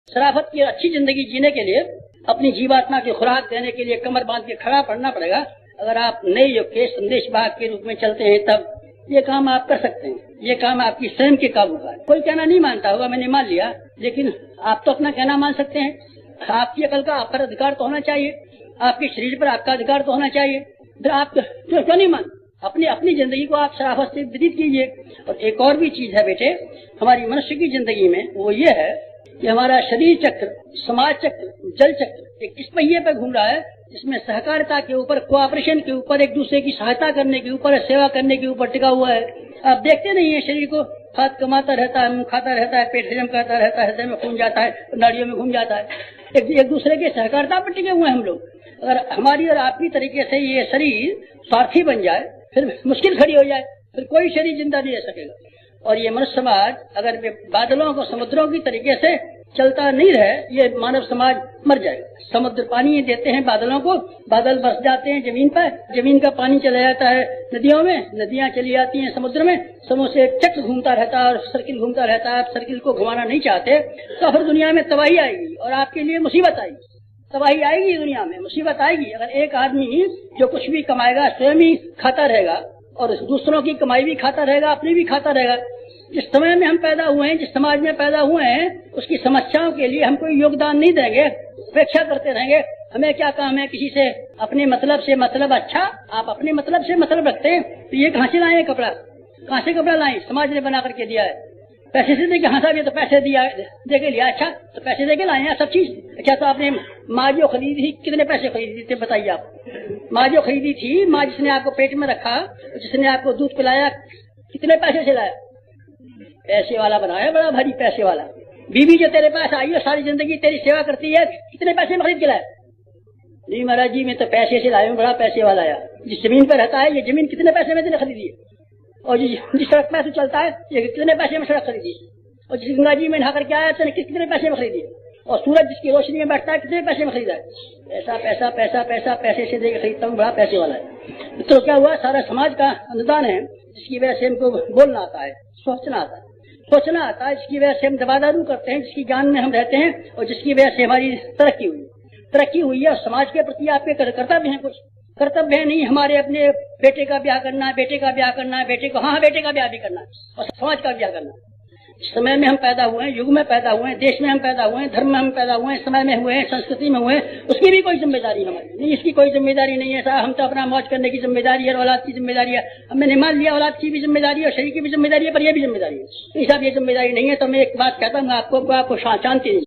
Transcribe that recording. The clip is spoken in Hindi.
शराफत की अच्छी जिंदगी जीने के लिए अपनी जीवात्मा की खुराक देने के लिए कमर बांध के खड़ा पड़ना पड़ेगा। अगर आप नए युग के संदेश वाहक के रूप में चलते हैं तब ये काम आप कर सकते हैं। ये काम आपकी स्वयं के काबू का है। कोई कहना नहीं मानता होगा, मैंने मान लिया, लेकिन आप तो अपना कहना मान सकते हैं। आपकी अकल का आप पर अधिकार तो होना चाहिए, आपके शरीर पर आपका अधिकार तो होना चाहिए। फिर आप क्यों नहीं मान? अपनी जिंदगी को आप शराफत से व्यतीत कीजिए। और एक और भी चीज है बेटे हमारी मनुष्य की जिंदगी में, वो ये है कि हमारा शरीर चक्र, समाज चक्र, जल चक्र एक इस पहिए पर घूम रहा है जिसमें सहकारिता के ऊपर, कोऑपरेशन के ऊपर, एक दूसरे की सहायता करने के ऊपर, सेवा करने के ऊपर टिका हुआ है। आप देखते नहीं है शरीर को, हाथ कमाता रहता है, मुंह खाता रहता है, पेट हजम करता रहता है, हृदय में खून जाता है, नाड़ियों में घूम जाता है। एक दूसरे के सहकारिता पर टिके हुए हैं हम लोग। अगर हमारी और आपकी तरीके से ये शरीर स्वार्थी बन जाए, फिर मुश्किल खड़ी हो जाए, फिर कोई शरीर जिंदा नहीं रह सकेगा। और ये मनुष्य समाज अगर बादलों को समुद्रों की तरीके से चलता नहीं रहे, ये मानव समाज मर जाएगा। समुद्र पानी देते हैं बादलों को, बादल बरस जाते हैं जमीन पर, जमीन का पानी चला जाता है नदियों में, नदियां चली जाती हैं समुद्र में, समुद्र से चक्र घूमता रहता है और सर्किल घूमता रहता है। आप सर्किल को घुमाना नहीं चाहते तो फिर दुनिया में तबाही आएगी और आपके लिए मुसीबत आएगी। तबाही आएगी दुनिया में, मुसीबत आएगी। अगर एक आदमी जो कुछ भी कमाएगा स्वयं ही खाता रहेगा और दूसरों की कमाई भी खाता रहेगा, अपनी भी खाता रहेगा। जिस समय में हम पैदा हुए हैं, जिस समाज में पैदा हुए हैं, उसकी समस्याओं के लिए हम कोई योगदान नहीं देंगे, उपेक्षा करते रहेंगे। हमें क्या काम है किसी से अपने मतलब से मतलब। अच्छा, आप अपने मतलब से मतलब रखते हैं तो ये कहाँ से लाए कपड़ा? कहाँ से कपड़ा लाए? समाज ने बना करके दिया है। पैसे से देके, हाँ साहब ये तो पैसे दिया दे के लिया। अच्छा, तो पैसे दे के लाए हैं सब चीज। अच्छा, तो आपने माँ जो खरीदी थी कितने पैसे खरीदी थी बताइए आप? माँ जो खरीदी थी, माँ जिसने आपको पेट में रखा, जिसने आपको दूध पिलाया, कितने पैसे से लाया? पैसे वाला बनाया, बड़ा भारी पैसे वाला। बीवी जो तेरे पास आई है, सारी जिंदगी तेरी सेवा करती है, कितने पैसे में खरीद के लाया? नहीं महाराज जी, मैं तो पैसे से लाया हूँ, बड़ा पैसे वाला आया। जिस जमीन पर रहता है, ये जमीन कितने पैसे में तेने खरीदी है? और जिस सड़क पे चलता है, ये कितने पैसे में सड़क खरीदी? और जिस गंगा जी में नहा करके आया तेने कितने पैसे में खरीदी? और सूरज जिसकी रोशनी में बैठता है, कितने पैसे में खरीदा है? पैसा पैसा पैसा पैसा, पैसे से देकर खरीदता हूँ, बड़ा पैसे वाला है। तो क्या हुआ? सारा समाज का अनुदान है, जिसकी वजह से हमको बोलना आता है, सोचना आता है, सोचना आता है, जिसकी वजह से हम दबादारू करते हैं, जिसकी जान में हम रहते हैं और जिसकी वजह से हमारी तरक्की हुई है। समाज के प्रति आपके कर्तव्य हैं, कुछ कर्तव्य है नहीं हमारे? अपने बेटे का ब्याह करना है, बेटे का ब्याह करना है, बेटे को, हाँ बेटे का ब्याह भी करना है और समाज का ब्याह करना है। समय में हम पैदा हुए हैं, युग में पैदा हुए हैं, देश में हम पैदा हुए हैं, धर्म में हम पैदा हुए हैं, समय में हुए हैं, संस्कृति में हुए हैं, उसकी भी कोई जिम्मेदारी हमारी नहीं, इसकी कोई जिम्मेदारी नहीं है साहब। हम तो अपना मौज करने की जिम्मेदारी है, औलाद की जिम्मेदारी है। अब मैंने मान लिया औलाद की भी जिम्मेदारी है और शरीर की भी जिम्मेदारी है, पर यह भी जिम्मेदारी है। ये सब ये जिम्मेदारी नहीं है। तो मैं एक बात कहता हूँ आपको शांति नहीं।